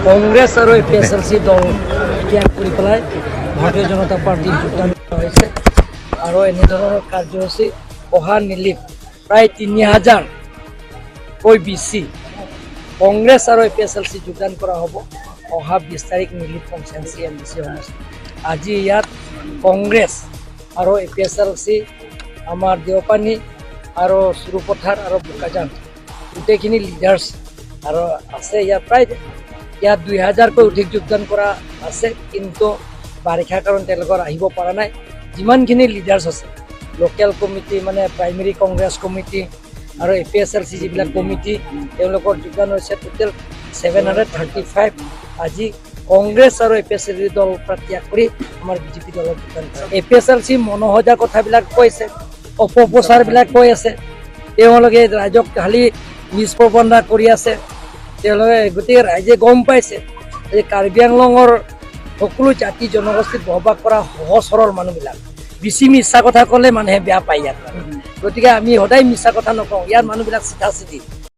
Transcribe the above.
কংগ্ৰেছ আৰু APSLC দল ত্যাগ কৰি পেলাই ভাৰতীয় জনতা পাৰ্টীত যোগদান কৰা হৈছে আৰু এনেধৰণৰ কাৰ্যসূচী অহা নিলিপ প্ৰায় 3000কৈ বেছি কংগ্ৰেছ আৰু APSLC যোগদান কৰা হ'ব অহা 20 তাৰিখ নিলিপ কনষ্টিটুৱেঞ্চি MDC সমষ্টি। আজি ইয়াত কংগ্ৰেছ আৰু APSLC আমাৰ দেওপানী আৰু চুৰুপথাৰ আৰু বোকাজান গোটেইখিনি লিডাৰ্ছ আৰু আছে ইয়াত প্ৰায় ইয়াত 2000কৈ অধিক যোগদান কৰা আছে, কিন্তু বাৰিষাৰ কাৰণে তেওঁলোকৰ আহিব পৰা নাই। যিমানখিনি লিডাৰ্ছ আছে লোকেল কমিটি মানে প্ৰাইমেৰী কংগ্ৰেছ কমিটি আৰু APSLC যিবিলাক কমিটি তেওঁলোকৰ যোগদান হৈছে টোটেল 735। আজি কংগ্ৰেছ আৰু APSLC দল ত্যাগ কৰি আমাৰ BJP দলত যোগদান কৰিছে। APSLC মনোহজা কথাবিলাক কৈছে, অপপ্ৰচাৰবিলাক কৈ আছে, তেওঁলোকে ৰাইজক খালি নিষ্প্ৰবন্ধা কৰি আছে। তেওঁলোকে গতিকে ৰাইজে গম পাইছে যে কাৰ্বি আংলঙৰ সকলো জাতি জনগোষ্ঠীত বসবাস কৰা সহজ সৰল মানুহবিলাক বেছি মিছা কথা ক'লে মানুহে বেয়া পায় ইয়াত। গতিকে আমি সদায় মিছা কথা নকওঁ, ইয়াৰ মানুহবিলাক চিধা চিধি